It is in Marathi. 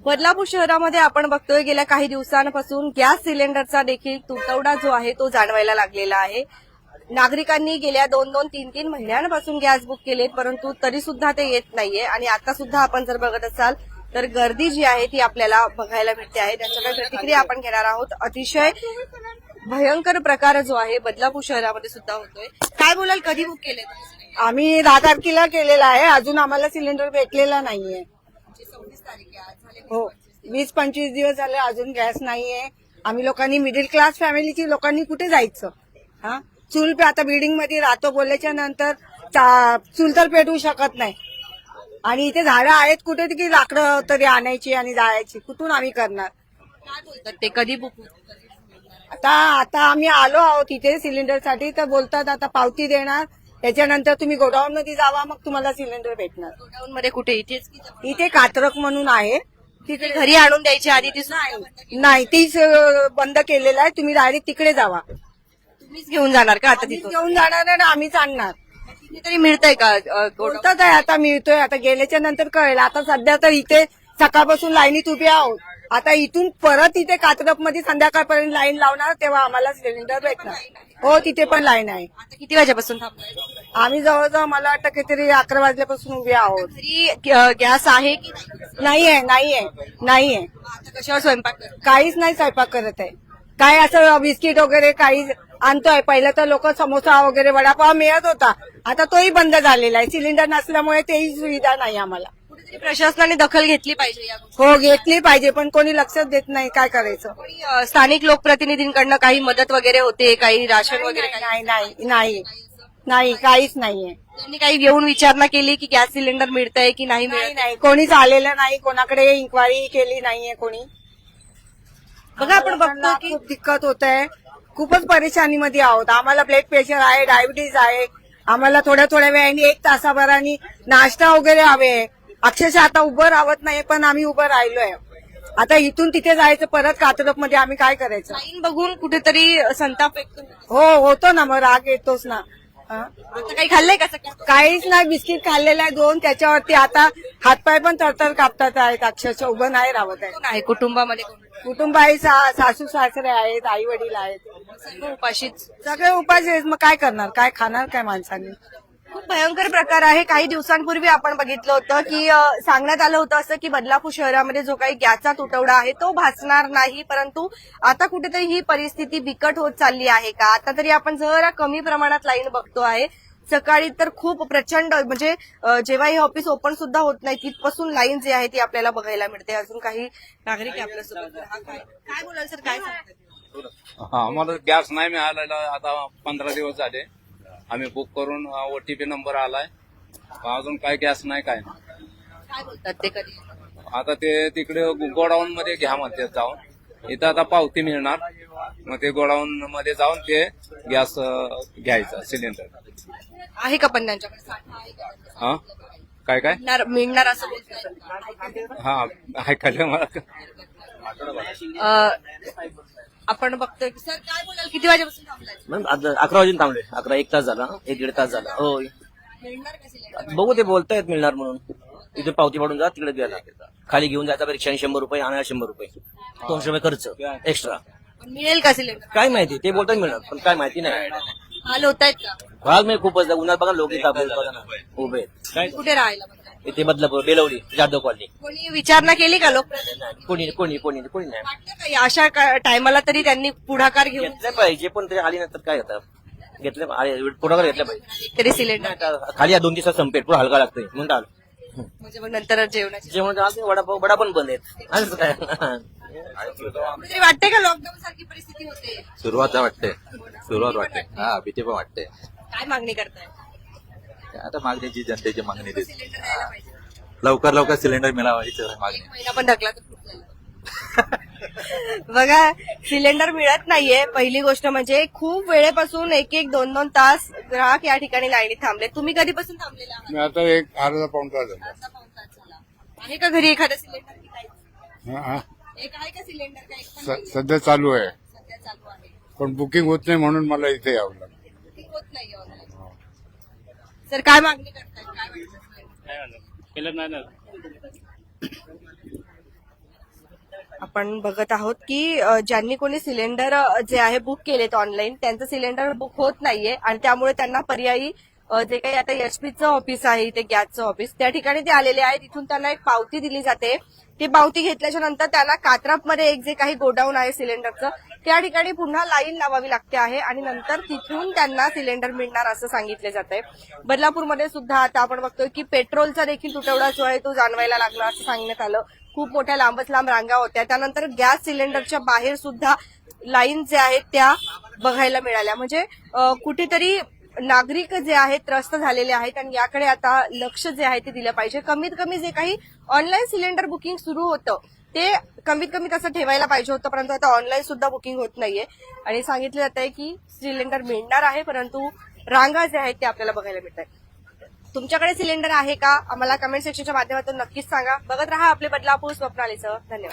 बदलापूर शहरामध्ये आपण बघतोय गेल्या काही दिवसांपासून गॅस सिलेंडरचा देखील तुटवडा जो आहे तो जाणवायला लागलेला आहे. नागरिकांनी गेल्या 2-3 महिन्यांपासून गॅस बुक केले, परंतु तरी सुद्धा ते येत नाहीये. आणि आता सुद्धा आपण जर बघत असाल तर गर्दी जी आहे ती आपल्याला बघायला मिळते आहे. त्यांच्याकडे प्रतिक्रिया आपण घेणार आहोत. अतिशय भयंकर प्रकार जो आहे बदलापूर शहरामध्ये सुद्धा होतोय. काय बोलाल, कधी बुक केले? आम्ही 10 तारखेला केलेला आहे, अजून आम्हाला सिलेंडर भेटलेला नाहीये. 26 तारीख आहे आज, झाले हो, 20-25 दिवस झाले अजून गॅस नाहीये. आम्ही लोकांनी, मिडिल क्लास फॅमिलीची लोकांनी कुठे जायचं? हा, चूल पे आता बिल्डिंग मध्ये राहतो बोलल्याच्या नंतर चूल तर पेटवू शकत नाही. आणि इथे झाडं आहेत कुठे की लाकडं तरी आणायची आणि जायची, कुठून आम्ही करणार? काय बोलतात ते, कधी बुक होतं? आता आता आम्ही आलो आहोत इथे सिलेंडरसाठी, तर बोलतात आता पावती देणार, त्याच्यानंतर तुम्ही गोडाऊन मध्ये जावा, मग तुम्हाला सिलेंडर भेटणार. गोडाऊन मध्ये कुठे? इथेच की इथे कात्रक म्हणून आहे, तिथे घरी आणून द्यायची आधी ती नाही तीच बंद केलेलं आहे. तुम्ही डायरेक्ट तिकडे जावा. तुम्हीच घेऊन जाणार का आता आम्हीच तिथून? घेऊन जाणार आहे ना, आम्हीच आणणार. तिथे तरी मिळतंय का गोडाऊन? बोलतात आहे आता मिळतोय, आता गेल्याच्या नंतर कळेल. आता सध्या तर इथे सकाळपासून लाईनीत उभे आहोत. आता इथून परत इथे कात्रक मध्ये संध्याकाळपर्यंत लाईन लावणार, तेव्हा आम्हाला सिलेंडर भेटणार. हो, तिथे पण लाईन आहे. आता किती वाजेपासून थांबलाय? आम्ही जवळजवळ मला वाटतं काहीतरी 11 वाजल्यापासून उभे आहोत. घरी गॅस आहे की नाहीये नाहीये नाहीये, आता कशावर स्वयंपाक करता? काहीच नाही स्वयंपाक करत आहे. काय असं बिस्किट वगैरे काही आणतोय. पहिलं तर लोक समोसा वगैरे वडापाव मिळत होता, आता तोही बंद झालेला आहे. सिलेंडर नसल्यामुळे तेही सुविधा नाही आम्हाला. कुठेतरी प्रशासनाने दखल घेतली पाहिजे या गोष्टी. हो, घेतली पाहिजे, पण कोणी लक्षच देत नाही. काय करायचं? कोणी स्थानिक लोकप्रतिनिधींकडनं काही मदत वगैरे होते, काही राशन वगैरे काही? नाही नाही नाही नाही, काहीच नाहीये. त्यांनी काही येऊन विचारणा केली की गॅस सिलेंडर मिळतंय की नाही नाही मिळत? नाही, कोणीच आलेलं नाही. कोणाकडे इन्क्वायरी केली नाहीये कोणी. बघा, आपण बघतो की खूप दिक्कत होत आहे, खूपच परेशानीमध्ये आहोत. आम्हाला ब्लड प्रेशर आहे, डायबिटीज आहे. आम्हाला थोड्या थोड्या वेळाने 1 तासाभराने नाश्ता वगैरे हवे. अक्षरशः आता उभं राहत नाही, पण आम्ही उभं राहिलोय. आता इथून तिथे जायचं परत कात्रक मध्ये, आम्ही काय करायचं? लाईन बघून कुठेतरी संताप व्यक्त होतो. हो, होतो ना, मग राग येतोच ना. हा? आता काही खाल्लंय का सगळं? काहीच नाही, बिस्किट खाल्लेलं आहे 2, त्याच्यावरती आता हातपाय पण तरतर कापतात आहेत. अक्षरशः उभं नाही राहत आहे. कोण आहे कुटुंबामध्ये? कोण? कुटुंब आहे, सासू सासरे आहेत, आई वडील आहेत, सर्व उपाशीच. सगळे उपास आहेत. मग काय करणार? काय खाणार काय माणसांनी? खूप भयंकर प्रकार आहे. काही दिवसांपूर्वी आपण बघितलं होतं की सांगण्यात आलं होतं असं की बदलापूर शहरामध्ये जो काही गॅसचा तुटवडा आहे तो भासणार नाही, परंतु आता कुठेतरी ही परिस्थिती बिकट होत चालली आहे का? आता तरी आपण जरा कमी प्रमाणात लाईन बघतो आहे. सकाळी तर खूप प्रचंड, म्हणजे जेव्हा हे ऑफिस ओपन सुद्धा होत नाही तिथपासून लाईन जी आहे ती आपल्याला बघायला मिळते. अजून काही नागरिक आहे आपल्यासोबत. काय बोलाल सर, काय सांगतात? हा, आम्हाला गॅस नाही मिळालेला आता 15 दिवस झाले. आम्ही बुक करून ओटीपी नंबर आलाय, अजून काय गॅस नाही, काय नाही. काय बोलतात ते? कधी? आता ते तिकडे गोडाऊन मध्ये घ्या म्हणते जाऊन. इथं आता पावती मिळणार, मग ते गोडाऊन मध्ये जाऊन ते गॅस घ्यायचा सिलेंडर. आहे का पण त्यांच्याकडे साठा आहे का? हा, काय काय? मिळणार असं बोलतात. हा, ऐकायला मला. आपण बघतोय. सर काय बोलाल, किती वाजेपासून थांबलाय? मॅम 11 वाजून थांबले. 11 1 तास झाला, 1-1.5 तास झाला. हो, मिळणार का सिलेंडर? बघू, ते बोलतायत मिळणार म्हणून. इथे पावती पाडून जा, तिकडे द्यायला खाली घेऊन जायचा रिक्षाने 100 रुपये, आणायला 100 रुपये, 200 रुपये खर्च एक्स्ट्रा. पण मिळेल का सिलेंडर? काय माहिती, ते बोलतात मिळणार, पण काय माहिती नाही. हाल होत आहेत का? भाग मी खूपच उन्हात बघा, लोक इथं आपल्याला बघा ना उभे आहेत. कुठे राहायला बघा? इथे बदलापूर, बेलवली, जाधव कॉलनी. कोणी विचारणा केली का लोक? कोणी कोणी कोणी कोणी नाही. वाटतं का या अशा टायमाला तरी त्यांनी पुढाकार घेऊन घेतलं पाहिजे, पण ते आली नंतर काय होतं, घेतलं पुढाकार घेतलं पाहिजे. तरी सिलेंडर, खाली 2 दिवसात संपेल, पुढे हलका लागतंय म्हणून आलं. म्हणजे मग नंतर जेवणाची जेवण वडा पण बंद आहेत. असं काय कुठेतरी वाटतंय का लॉकडाऊन सारखी परिस्थिती होते? सुरुवात वाटते. हा, भीती पण वाटते. काय मागणी करताय? आता मागणीची जनतेची मागणी देते. सिलेंडर द्यायला पाहिजे. लवकर सिलेंडर मिळावा हीच मागणी. 1 महिना पण ढकला तर खूप झालं. बघा, सिलेंडर मिळत नाहीये. पहिली गोष्ट म्हणजे खूप वेळेपासून 1-1, 2-2 तास ग्राहक या ठिकाणी लाईनीत थांबले. तुम्ही कधीपासून थांबलेला आहात? मी आता एक अर्धा पाऊण तास झाला. अर्धा पाऊण तास झाला. आहे का घरी एखादं सिलेंडर की काही? हा, हा. एक आहे का सिलेंडर? का एक पण नाही? सध्या चालू आहे, सध्या चालू आहे. पण बुकिंग होत नाही म्हणून मला इथे यावं लागलं. बुकिंग होत नाही ऑनलाईन. सर काय मागणी करताय? काय वाटतं? आपण बघत आहोत की ज्यांनी कोणी सिलेंडर जे आहे बुक केलेत ऑनलाईन त्यांचं सिलेंडर बुक होत नाहीये आणि त्यामुळे त्यांना पर्यायी जे काही आता एचपीचं ऑफिस आहे इथे गॅसचं ऑफिस त्या ठिकाणी ते आलेले आहेत. तिथून त्यांना एक पावती दिली जाते. ती पावती घेतल्याच्या नंतर त्यांना कात्रपमध्ये एक जे काही गोडाऊन आहे सिलेंडरचं त्या ठिकाणी पुन्हा लाईन लावावी लागते आहे आणि नंतर तिथून त्यांना सिलेंडर मिळणार असं सांगितलं जात आहे. बदलापूरमध्ये सुद्धा आता आपण बघतोय की पेट्रोलचा देखील तुटवडा जो आहे तो जाणवायला लागला असं सांगण्यात आलं. खूप मोठ्या लांबच लांब रांगा होत्या. त्यानंतर गॅस सिलेंडरच्या बाहेर सुद्धा लाईन जे आहेत त्या बघायला मिळाल्या. म्हणजे कुठेतरी नागरिक जे आहेत त्रस्त झालेले आहेत आणि याकडे आता लक्ष जे आहे ते दिलं पाहिजे. कमीत कमी जे काही ऑनलाईन सिलेंडर बुकिंग सुरू होतं ते कमीत कमी तसं ठेवायला पाहिजे होतं, परंतु आता ऑनलाईन सुद्धा बुकिंग होत नाहीये आणि सांगितलं जात आहे की सिलेंडर मिळणार आहे परंतु रांगा जे आहेत ते आपल्याला बघायला मिळत आहेत. तुमच्याकडे सिलेंडर आहे का आम्हाला कमेंट सेक्शनच्या माध्यमातून नक्कीच सांगा. बघत रहा आपले बदलापूर स्वप्नालीसह. धन्यवाद.